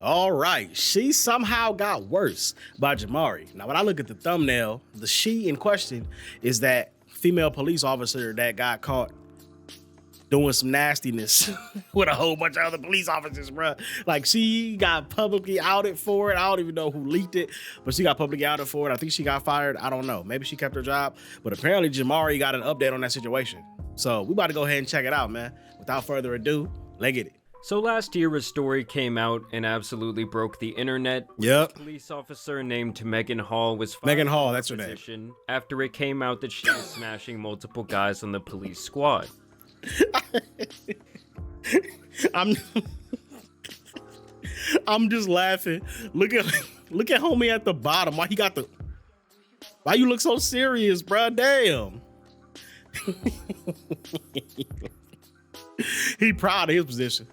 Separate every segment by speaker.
Speaker 1: All right, she somehow got worse by JAMARI. Now, when I look at the thumbnail, the she in question is that female police officer that got caught doing some nastiness with a whole bunch of other police officers, bruh. Like, she got publicly outed for it. I don't even know who leaked it, but she got publicly outed for it. I think she got fired. I don't know. Maybe she kept her job, but apparently JAMARI got an update on that situation. So we about to go ahead and check it out, man. Without further ado, let's get it.
Speaker 2: So last year, a story came out and absolutely broke the internet.
Speaker 1: Yep.
Speaker 2: A police officer named Megan Hall was fired
Speaker 1: Megan Hall,
Speaker 2: from
Speaker 1: that's her
Speaker 2: her
Speaker 1: name.
Speaker 2: position after it came out that she was smashing multiple guys on the police squad.
Speaker 1: I'm just laughing. Look at homie at the bottom. Why you look so serious, bro? Damn. He proud of his position.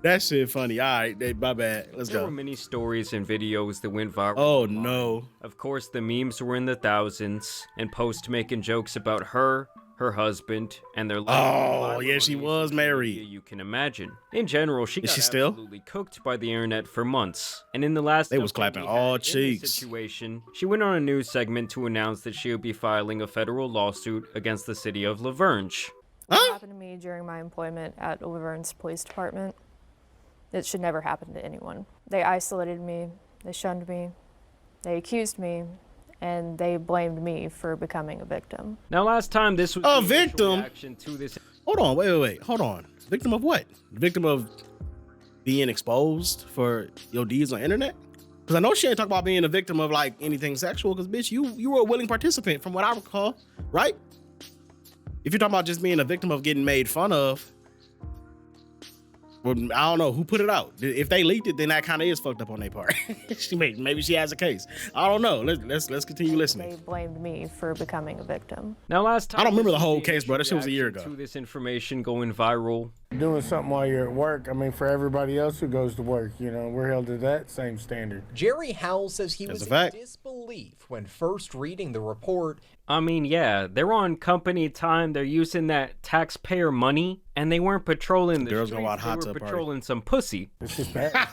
Speaker 1: That shit funny. All right, my bad. Let's
Speaker 2: There
Speaker 1: go.
Speaker 2: were many stories and videos that went viral.
Speaker 1: Oh
Speaker 2: online.
Speaker 1: no.
Speaker 2: Of course, the memes were in the thousands, and posts making jokes about her husband, and their life.
Speaker 1: Oh yeah, she was married.
Speaker 2: You can imagine. In general, she got
Speaker 1: she still?
Speaker 2: absolutely cooked by the internet for months. And in the last
Speaker 1: They was
Speaker 2: update
Speaker 1: clapping
Speaker 2: we
Speaker 1: all
Speaker 2: had in this
Speaker 1: cheeks.
Speaker 2: situation, she went on a news segment to announce that she would be filing a federal lawsuit against the city of La Vergne.
Speaker 3: What happened to me during my employment at La Vergne Police Department? It should never happen to anyone. They isolated me, they shunned me, they accused me, and they blamed me for becoming a victim.
Speaker 2: Now, last time this was
Speaker 1: A
Speaker 2: the initial
Speaker 1: victim?
Speaker 2: reaction to this.
Speaker 1: Hold on, wait. Hold on. Victim of what? Victim of being exposed for your deeds on internet? Because I know she ain't talking about being a victim of like anything sexual. Because bitch, you were a willing participant from what I recall, right? If you're talking about just being a victim of getting made fun of, well, I don't know who put it out. If they leaked it, then that kind of is fucked up on their part. Maybe she has a case. I don't know. Let's continue listening.
Speaker 3: They blamed me for becoming a victim.
Speaker 2: Now, last time
Speaker 1: I don't remember
Speaker 2: this
Speaker 1: the
Speaker 2: was
Speaker 1: whole case, bro. That shit was a year
Speaker 2: reaction
Speaker 1: ago.
Speaker 2: To this information going viral.
Speaker 4: Doing something while you're at work, I mean, for everybody else who goes to work, you know, we're held to that same standard.
Speaker 5: Jerry Howell says he
Speaker 1: That's
Speaker 5: was
Speaker 1: a fact.
Speaker 5: in disbelief when first reading the report.
Speaker 2: I mean, yeah, they're on company time. They're using that taxpayer money, and they weren't patrolling the
Speaker 1: Girls
Speaker 2: streets.
Speaker 1: go out hot
Speaker 2: They
Speaker 1: tub
Speaker 2: were
Speaker 1: party.
Speaker 2: patrolling some pussy.
Speaker 4: It's just bad.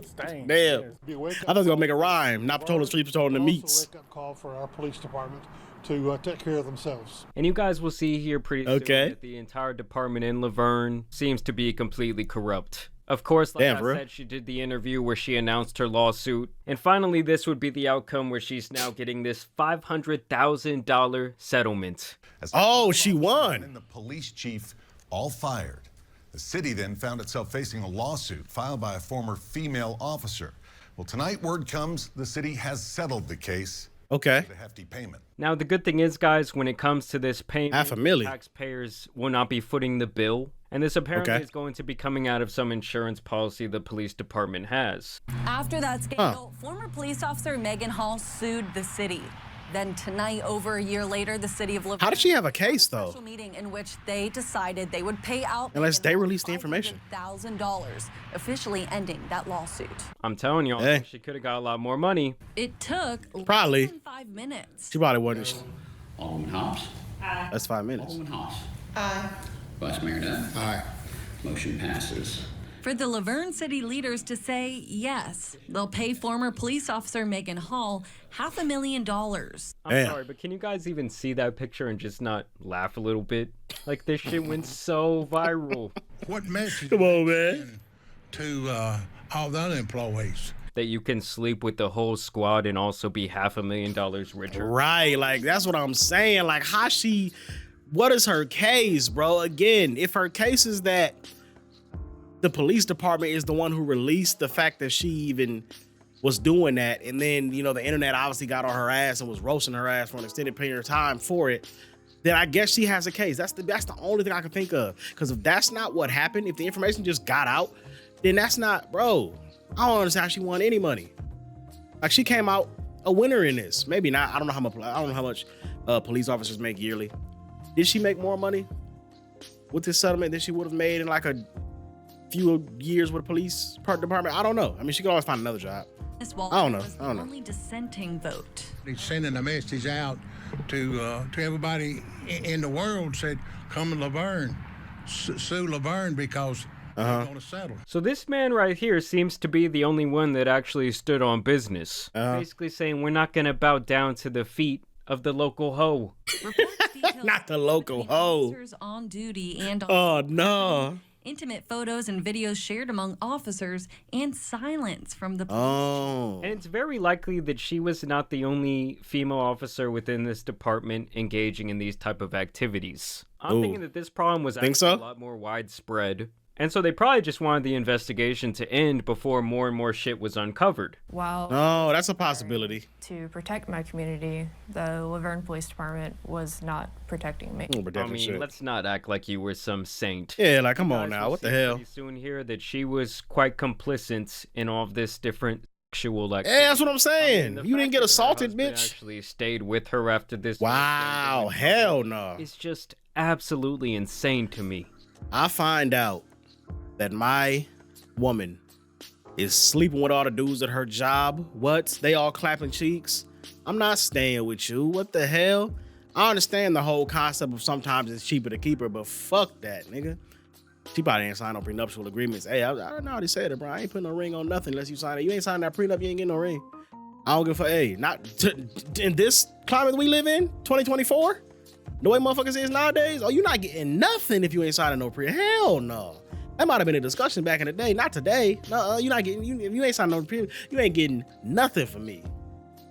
Speaker 4: Stain.
Speaker 1: Damn.
Speaker 4: Be a wake-up
Speaker 1: I thought it was gonna
Speaker 4: call.
Speaker 1: make a rhyme. Not patrolling the streets, patrolling the
Speaker 6: Also
Speaker 1: meats.
Speaker 6: a wake-up call for our police department to take care of themselves.
Speaker 2: And you guys will see here pretty soon
Speaker 1: Okay.
Speaker 2: that the entire department in La Vergne seems to be completely corrupt. Of course, like
Speaker 1: Damn,
Speaker 2: I
Speaker 1: bro.
Speaker 2: said, she did the interview where she announced her lawsuit. And finally, this would be the outcome where she's now getting this $500,000 settlement.
Speaker 1: Oh, she won.
Speaker 7: And the police chief all fired. The city then found itself facing a lawsuit filed by a former female officer. Well, tonight word comes the city has settled the case.
Speaker 1: Okay.
Speaker 7: with a hefty payment.
Speaker 2: Now, the good thing is, guys, when it comes to this payment,
Speaker 1: $500,000.
Speaker 2: taxpayers will not be footing the bill. And this apparently
Speaker 1: Okay.
Speaker 2: is going to be coming out of some insurance policy the police department has.
Speaker 8: After that scandal, former police officer Megan Hall sued the city. Then tonight, over a year later, the city of La Vergne
Speaker 1: How did she have a case,
Speaker 8: held a
Speaker 1: though?
Speaker 8: special meeting in which they decided they would pay out
Speaker 1: Unless
Speaker 8: Megan
Speaker 1: they
Speaker 8: Hall
Speaker 1: release the information.
Speaker 8: $500,000, officially ending that lawsuit.
Speaker 2: I'm telling y'all,
Speaker 1: Hey.
Speaker 2: she could have got a lot more money.
Speaker 8: It took
Speaker 1: Probably.
Speaker 8: less than 5 minutes.
Speaker 1: She probably wasn't.
Speaker 9: Alderman Hobbs.
Speaker 1: That's 5 minutes.
Speaker 9: Alderman Hobbs. Aye. Vice Mayor Dunn. Aye. Motion passes.
Speaker 8: For the La Vergne city leaders to say yes, they'll pay former police officer Megan Hall $500,000.
Speaker 2: I'm
Speaker 1: Damn.
Speaker 2: sorry, but can you guys even see that picture and just not laugh a little bit? Like, this shit went so viral
Speaker 10: What message
Speaker 1: Come on, man.
Speaker 10: to all the other employees?
Speaker 2: that you can sleep with the whole squad and also be $500,000 richer.
Speaker 1: Right. Like, that's what I'm saying. Like, what is her case, bro? Again, if her case is that the police department is the one who released the fact that she even was doing that, and then, you know, the internet obviously got on her ass and was roasting her ass for an extended period of time for it, then I guess she has a case. That's the only thing I can think of. Because if that's not what happened, if the information just got out, then that's not, bro. I don't understand how she won any money. Like, she came out a winner in this. Maybe not. I don't know how much police officers make yearly. Did she make more money with this settlement than she would have made in like a few years with the police department? I don't know. I mean, she could always find another job.
Speaker 8: Ms.
Speaker 1: I
Speaker 8: Walter
Speaker 1: don't know.
Speaker 8: was
Speaker 1: I don't know.
Speaker 8: the only dissenting vote.
Speaker 10: He's sending a message out to everybody in the world, said, come to La Vergne, sue La Vergne, because we're going to settle.
Speaker 2: So this man right here seems to be the only one that actually stood on business. Basically saying we're not going to bow down to the feet of the local hoe.
Speaker 1: Not the local hoe.
Speaker 8: Officers on duty and
Speaker 1: Oh, no.
Speaker 8: intimate photos and videos shared among officers, and silence from the police.
Speaker 1: Oh.
Speaker 2: And it's very likely that she was not the only female officer within this department engaging in these type of activities. I'm thinking that this problem was actually a lot more widespread. And so they probably just wanted the investigation to end before more and more shit was uncovered.
Speaker 3: While
Speaker 1: Oh, that's a possibility.
Speaker 3: to protect my community, the Laverne Police Department was not protecting me.
Speaker 2: I mean, let's not act like you were some saint.
Speaker 1: Yeah, like, come
Speaker 2: You
Speaker 1: on
Speaker 2: guys
Speaker 1: now,
Speaker 2: will
Speaker 1: what the
Speaker 2: see
Speaker 1: hell?
Speaker 2: pretty soon here that she was quite complicit in all of this different sexual activity.
Speaker 1: Yeah, that's what I'm saying.
Speaker 2: the
Speaker 1: You didn't
Speaker 2: fact
Speaker 1: get
Speaker 2: that her
Speaker 1: assaulted,
Speaker 2: husband
Speaker 1: bitch.
Speaker 2: Actually stayed with her after this.
Speaker 1: Wow, hell no.
Speaker 2: It's just absolutely insane to me.
Speaker 1: I find out that my woman is sleeping with all the dudes at her job. What? They all clapping cheeks? I'm not staying with you. What the hell? I understand the whole concept of sometimes it's cheaper to keep her, but fuck that, nigga. She probably ain't signed no prenuptial agreements. Hey, I don't know how they said it, bro. I ain't putting no ring on nothing unless you sign it. You ain't signed that prenup, you ain't getting no ring. I don't give a fuck. Hey, not in this climate we live in, 2024, the way motherfuckers is nowadays, oh, you not getting nothing if you ain't signing no pre. Hell no. That might have been a discussion back in the day. Not today. No, you're not getting. If you ain't signing no pre, you ain't getting nothing from me.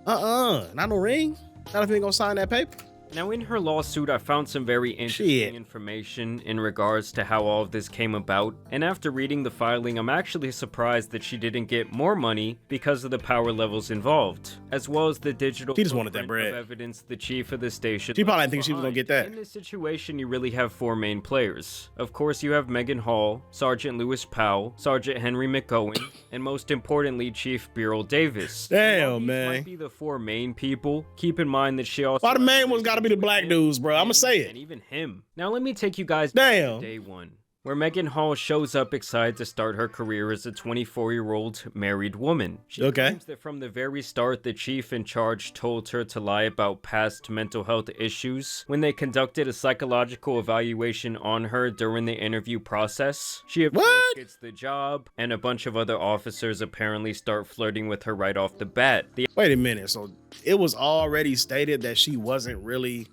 Speaker 1: Not no ring. Not if you ain't gonna sign that paper.
Speaker 2: Now, in her lawsuit, I found some very interesting information in regards to how all of this came about, and after reading the filing, I'm actually surprised that she didn't get more money because of the power levels involved, as well as the digital
Speaker 1: She just wanted that
Speaker 2: footprint
Speaker 1: bread.
Speaker 2: of evidence the chief of the station.
Speaker 1: She probably
Speaker 2: left
Speaker 1: didn't think she was gonna
Speaker 2: behind.
Speaker 1: get that.
Speaker 2: In this situation, you really have four main players. Of course, you have Megan Hall, Sergeant Lewis Powell, Sergeant Henry McGowan, and most importantly, Chief Beryl Davis.
Speaker 1: Damn,
Speaker 2: While these
Speaker 1: man.
Speaker 2: might be the four main people, keep in mind that she also
Speaker 1: Why the main one's gotta be the black dudes, bro? I'ma say
Speaker 2: and
Speaker 1: it.
Speaker 2: even him. Now let me take you guys back
Speaker 1: Damn.
Speaker 2: to day one, where Megan Hall shows up excited to start her career as a 24-year-old married woman. She claims that from the very start, the chief in charge told her to lie about past mental health issues when they conducted a psychological evaluation on her during the interview process. She of course gets the job, and a bunch of other officers apparently start flirting with her right off the bat.
Speaker 1: Wait a minute. So it was already stated that she wasn't really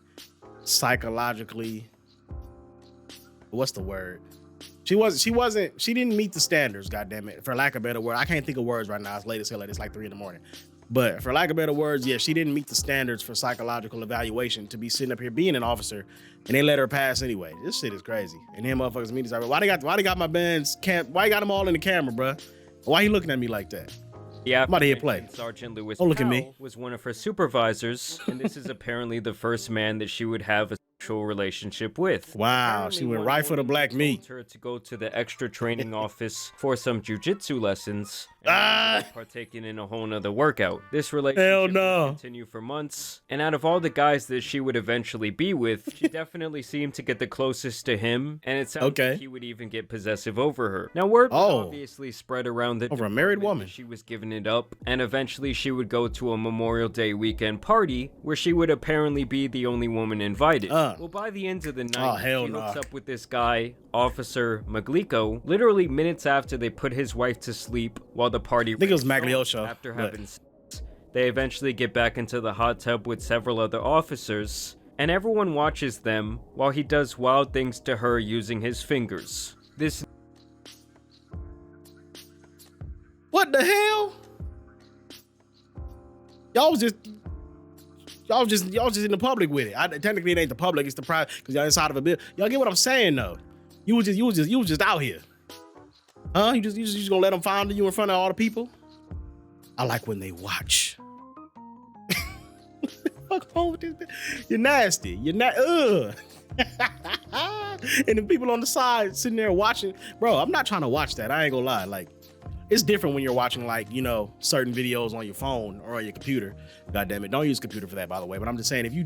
Speaker 1: psychologically, what's the word? She didn't meet the standards, goddammit, for lack of a better word. I can't think of words right now. It's late as hell. It's like 3 in the morning. But for lack of better words, yeah, she didn't meet the standards for psychological evaluation to be sitting up here being an officer, and they let her pass anyway. This shit is crazy. And then motherfuckers meet like, why they got my band's camp? Why you got them all in the camera, bruh? Why he looking at me like that?
Speaker 2: Yeah,
Speaker 1: I'm about to hit play.
Speaker 2: Sergeant Lewis
Speaker 1: Don't look at me.
Speaker 2: Powell was one of her supervisors, and this is apparently the first man that she would have a sexual relationship with.
Speaker 1: Wow,
Speaker 2: Apparently,
Speaker 1: she went
Speaker 2: one
Speaker 1: right for the
Speaker 2: morning
Speaker 1: black
Speaker 2: he
Speaker 1: meat.
Speaker 2: told her to go to the extra training office for some jujitsu lessons, and ended up partaking in a whole nother workout. This relationship would continue for months, and out of all the guys that she would eventually be with, she definitely seemed to get the closest to him, and it sounds like he would even get possessive over her. Now, word was obviously spread around the
Speaker 1: over a married woman.
Speaker 2: she was giving it up, and eventually she would go to a Memorial Day weekend party where she would apparently be the only woman invited. Well, by the end of the night, she hooks up with this guy, Officer Maglico, literally minutes after they put his wife to sleep while the party
Speaker 1: I think it was Maglioccio.
Speaker 2: after having sex. They eventually get back into the hot tub with several other officers, and everyone watches them while he does wild things to her using his fingers. This
Speaker 1: What the hell? Y'all was just in the public with it. Technically, it ain't the public; it's the private, because y'all inside of a building. Y'all get what I'm saying, though? You was just out here, huh? You just gonna let them find you in front of all the people? I like when they watch. Fuck wrong with this? You're nasty. You're not. Ugh. And the people on the side sitting there watching, bro. I'm not trying to watch that. I ain't gonna lie. Like, it's different when you're watching, like, you know, certain videos on your phone or on your computer. God damn it. Don't use computer for that, by the way. But I'm just saying, if you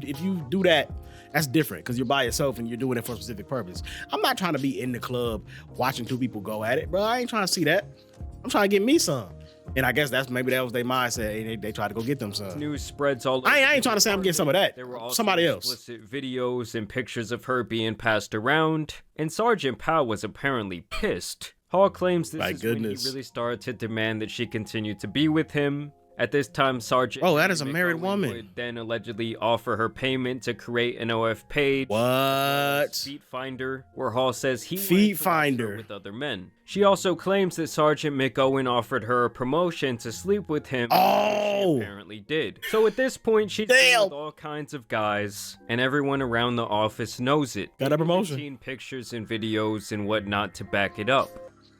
Speaker 1: do that, that's different, because you're by yourself and you're doing it for a specific purpose. I'm not trying to be in the club watching two people go at it, bro. I ain't trying to see that. I'm trying to get me some. And I guess maybe that was their mindset. They tried to go get them some.
Speaker 2: News spreads all over.
Speaker 1: I ain't trying to say I'm getting some of that.
Speaker 2: There were also
Speaker 1: Somebody else.
Speaker 2: explicit videos and pictures of her being passed around, and Sergeant Powell was apparently pissed. Hall claims this
Speaker 1: My
Speaker 2: is
Speaker 1: goodness.
Speaker 2: when he really started to demand that she continue to be with him. At this time, Sergeant
Speaker 1: Oh, that is a
Speaker 2: Henry
Speaker 1: married
Speaker 2: McOwen
Speaker 1: woman.
Speaker 2: would then allegedly offer her payment to create an OF page.
Speaker 1: What?
Speaker 2: Feet Finder, where Hall says he
Speaker 1: Feet
Speaker 2: wanted to watch her
Speaker 1: Finder.
Speaker 2: with other men. She also claims that Sergeant McOwen offered her a promotion to sleep with him, which
Speaker 1: Oh!
Speaker 2: she apparently did. So at this point, she's been with all kinds of guys, and everyone around the office knows it.
Speaker 1: Got a promotion.
Speaker 2: Seen pictures and videos and whatnot to back it up.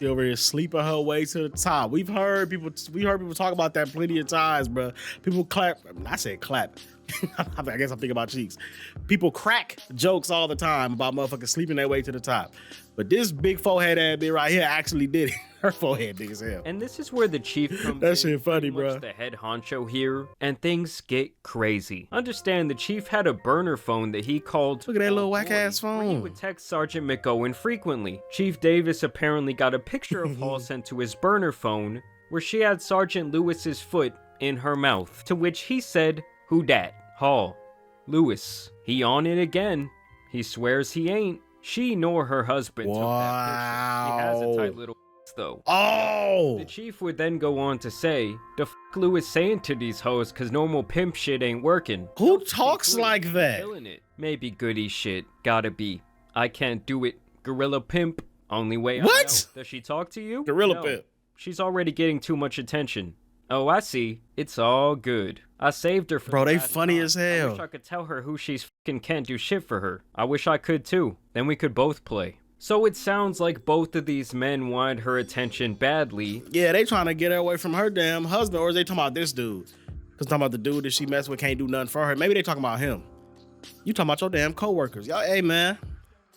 Speaker 1: Over here sleeping her way to the top. We heard people talk about that plenty of times, bro. People clap. I said clap. I guess I'm thinking about cheeks. People crack jokes all the time about motherfuckers sleeping their way to the top. But this big forehead ass bitch right here actually did it. Her forehead big as hell.
Speaker 2: And this is where the chief comes
Speaker 1: That
Speaker 2: in,
Speaker 1: shit funny,
Speaker 2: pretty much
Speaker 1: bro.
Speaker 2: the head honcho here, and things get crazy. Understand the chief had a burner phone that he called
Speaker 1: Look at that little
Speaker 2: Boy,
Speaker 1: whack ass
Speaker 2: where he
Speaker 1: phone.
Speaker 2: would text Sergeant McOwen frequently. Chief Davis apparently got a picture of Hall sent to his burner phone where she had Sergeant Lewis's foot in her mouth, to which he said, "Who dat?" Hall. Lewis. He on it again. He swears he ain't. She nor her husband took that picture. He has a tight little though.
Speaker 1: Oh!
Speaker 2: The chief would then go on to say, "The f Lewis saying to these hoes, cause normal pimp shit ain't working."
Speaker 1: Who talks like that?
Speaker 2: Killing it. Maybe goody shit. Gotta be. I can't do it. Gorilla pimp. Only way I know.
Speaker 1: What?
Speaker 2: Does she talk to you?
Speaker 1: Gorilla
Speaker 2: No.
Speaker 1: pimp.
Speaker 2: She's already getting too much attention. Oh, I see. It's all good. I saved her for
Speaker 1: Bro,
Speaker 2: the
Speaker 1: they
Speaker 2: last
Speaker 1: funny
Speaker 2: time.
Speaker 1: as
Speaker 2: I
Speaker 1: hell.
Speaker 2: wish I could tell her who she's fucking can't do shit for her. I wish I could too. Then we could both play. So it sounds like both of these men wanted her attention badly.
Speaker 1: Yeah, they trying to get her away from her damn husband, or is they talking about this dude? Cause talking about the dude that she messed with can't do nothing for her. Maybe they talking about him. You talking about your damn coworkers. Y'all, hey man.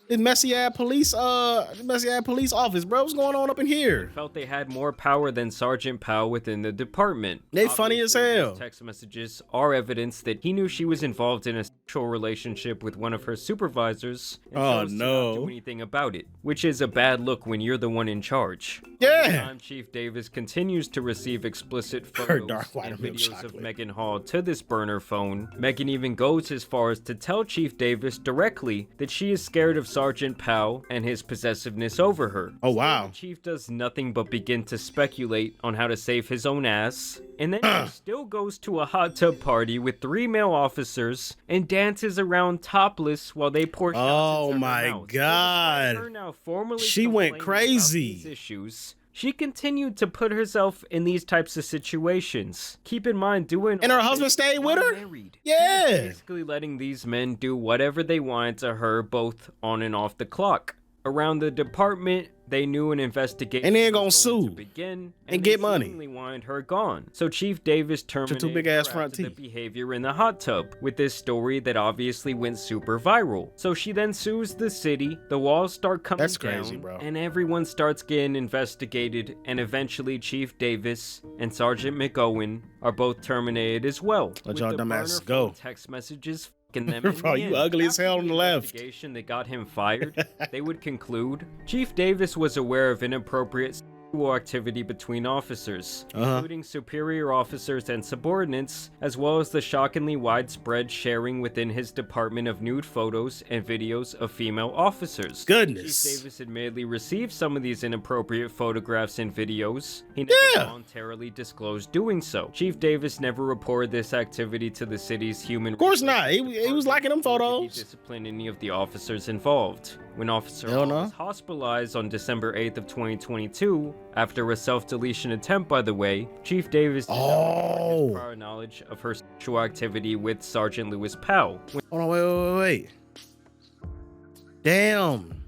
Speaker 1: This messy ass police office, bro. What's going on up in here?
Speaker 2: Felt they had more power than Sergeant Powell within the department.
Speaker 1: They funny as
Speaker 2: Obviously,
Speaker 1: hell.
Speaker 2: these text messages are evidence that he knew she was involved in a sexual relationship with one of her supervisors and
Speaker 1: Oh,
Speaker 2: chose to not
Speaker 1: no.
Speaker 2: do anything about it, which is a bad look when you're the one in charge.
Speaker 1: Yeah.
Speaker 2: Over time, Chief Davis continues to receive explicit photos
Speaker 1: dark white
Speaker 2: and
Speaker 1: milk
Speaker 2: videos of
Speaker 1: chocolate.
Speaker 2: Megan Hall to this burner phone. Megan even goes as far as to tell Chief Davis directly that she is scared of Sergeant Powell and his possessiveness over her.
Speaker 1: Oh, wow.
Speaker 2: The chief does nothing but begin to speculate on how to save his own ass, and then he still goes to a hot tub party with 3 male officers and dances around topless while they pour shots
Speaker 1: Oh
Speaker 2: into her
Speaker 1: my
Speaker 2: mouth.
Speaker 1: God.
Speaker 2: Despite her now formally
Speaker 1: She went
Speaker 2: complaining about
Speaker 1: crazy.
Speaker 2: these issues, she continued to put herself in these types of situations. Keep in mind, doing
Speaker 1: And her
Speaker 2: all
Speaker 1: husband
Speaker 2: this
Speaker 1: stayed with
Speaker 2: while
Speaker 1: her?
Speaker 2: married.
Speaker 1: Yeah.
Speaker 2: She was basically letting these men do whatever they wanted to her, both on and off the clock. Around the department, they knew an investigation
Speaker 1: And they ain't gonna
Speaker 2: was going
Speaker 1: sue
Speaker 2: to begin,
Speaker 1: and
Speaker 2: they
Speaker 1: get money.
Speaker 2: seemingly wanted her gone. So Chief Davis terminated
Speaker 1: big ass
Speaker 2: her
Speaker 1: front
Speaker 2: after the
Speaker 1: teeth.
Speaker 2: behavior in the hot tub with this story that obviously went super viral. So she then sues the city, the walls start coming
Speaker 1: That's crazy,
Speaker 2: down,
Speaker 1: bro.
Speaker 2: and everyone starts getting investigated, and eventually Chief Davis and Sergeant McOwen are both terminated as well.
Speaker 1: Let
Speaker 2: with
Speaker 1: y'all
Speaker 2: the
Speaker 1: dumbasses
Speaker 2: burner
Speaker 1: go.
Speaker 2: phone text messages fucking them in
Speaker 1: Bro,
Speaker 2: the
Speaker 1: you
Speaker 2: end.
Speaker 1: ugly as
Speaker 2: After
Speaker 1: hell on the left.
Speaker 2: Investigation that got him fired, they would conclude Chief Davis was aware of inappropriate sexual activity between officers, including superior officers and subordinates, as well as the shockingly widespread sharing within his department of nude photos and videos of female officers.
Speaker 1: Goodness.
Speaker 2: Chief Davis admittedly received some of these inappropriate photographs and videos. He never voluntarily disclosed doing so. Chief Davis never reported this activity to the city's human.
Speaker 1: Of course not. He was liking them
Speaker 2: Nor did he
Speaker 1: photos.
Speaker 2: discipline any of the officers involved. When Officer
Speaker 1: Hell
Speaker 2: Hall
Speaker 1: no.
Speaker 2: was hospitalized on December 8th of 2022, after a self-deletion attempt, by the way, Chief Davis did not report his prior knowledge of her sexual activity with Sergeant Lewis Powell.
Speaker 1: Hold on, wait. Damn.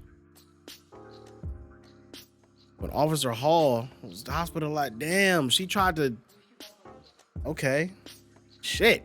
Speaker 1: When Officer Hall was hospitalized, damn, she tried to. Okay. Shit.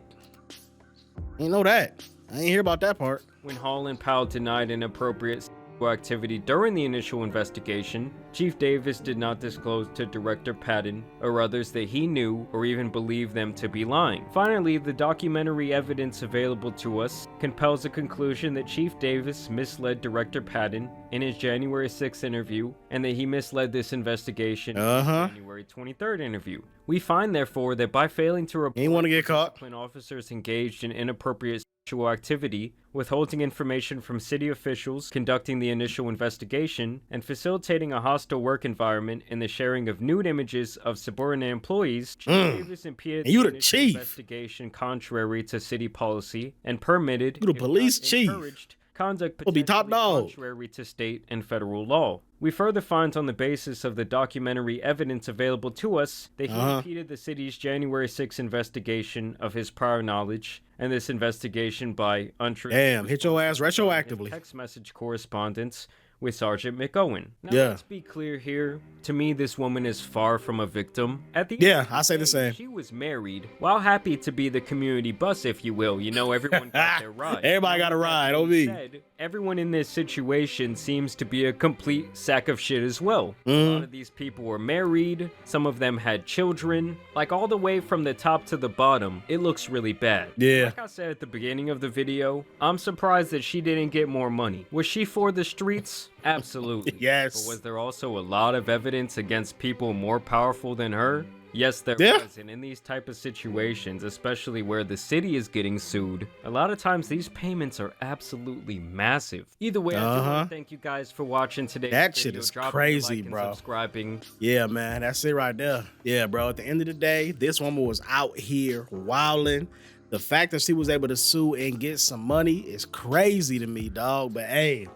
Speaker 1: Ain't know that. I ain't hear about that part.
Speaker 2: When Hall and Powell denied inappropriate sexual activity during the initial investigation, Chief Davis did not disclose to Director Patton or others that he knew or even believed them to be lying. Finally, the documentary evidence available to us compels the conclusion that Chief Davis misled Director Patton in his January 6th interview, and that he misled this investigation in his January 23rd interview. We find, therefore, that by failing to report
Speaker 1: Ain't wanna get caught.
Speaker 2: discipline officers engaged in inappropriate activity, withholding information from city officials, conducting the initial investigation, and facilitating a hostile work environment in the sharing of nude images of subordinate employees. Chief Davis impeded the initial investigation contrary to city policy and permitted,
Speaker 1: you the police chief,
Speaker 2: encouraged conduct potentially contrary to state and federal law. We further find on the basis of the documentary evidence available to us that he impeded the city's January 6 investigation of his prior knowledge, and this investigation by
Speaker 1: untruthful hit your ass retroactively
Speaker 2: text message correspondence with Sergeant McOwen. Now, let's be clear here. To me, this woman is far from a victim. At the end
Speaker 1: I say the same.
Speaker 2: She was married, while happy to be the community bus, if you will. You know, everyone got their ride.
Speaker 1: Everybody got a ride, on me.
Speaker 2: Everyone in this situation seems to be a complete sack of shit as well. A lot of these people were married. Some of them had children. Like, all the way from the top to the bottom, it looks really bad. Like I said at the beginning of the video, I'm surprised that she didn't get more money. Was she for the streets? Absolutely.
Speaker 1: Yes.
Speaker 2: But was there also a lot of evidence against people more powerful than her? Yes, there was. And in these type of situations, especially where the city is getting sued, a lot of times these payments are absolutely massive. Either way, I do want to thank you guys for watching today's video.
Speaker 1: That shit is crazy, bro.
Speaker 2: Subscribing.
Speaker 1: Yeah, man, that's it right there. Yeah, bro, at the end of the day, this woman was out here wilding. The fact that she was able to sue and get some money is crazy to me, dog. But hey,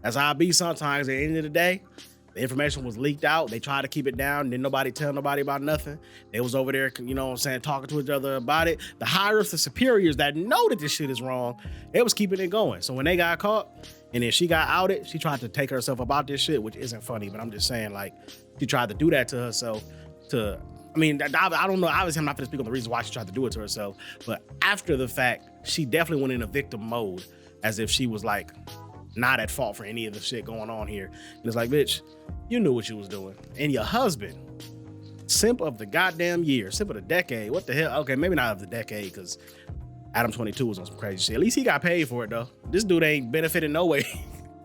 Speaker 1: that's how I be sometimes. At the end of the day, the information was leaked out. They tried to keep it down. Didn't nobody tell nobody about nothing. They was over there, you know what I'm saying, talking to each other about it. The higher-ups, the superiors that know that this shit is wrong, they was keeping it going. So when they got caught and then she got outed, she tried to take herself about this shit, which isn't funny, but I'm just saying, like, she tried to do that to herself I mean, I don't know. Obviously, I'm not going to speak on the reason why she tried to do it to herself. But after the fact, she definitely went in a victim mode as if she was, like, not at fault for any of the shit going on here. And it's like, bitch, you knew what you was doing. And your husband, simp of the goddamn year, simp of the decade. What the hell? Okay, maybe not of the decade, because Adam 22 was on some crazy shit. At least he got paid for it, though. This dude ain't benefited no way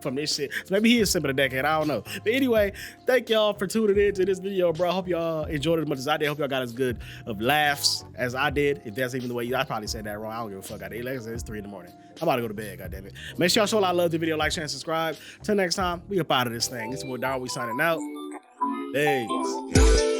Speaker 1: from this shit. So maybe he is simp of the decade. I don't know. But anyway, thank y'all for tuning in to this video, bro. I hope y'all enjoyed it as much as I did. I hope y'all got as good of laughs as I did. If that's even the way I probably said that wrong. I don't give a fuck. Like I said, it's 3 in the morning. I'm about to go to bed, goddammit. Make sure y'all show a lot of love to the video, like, share, and subscribe. Till next time, we up out of this thing. This is what Dairu, we signing out. Peace.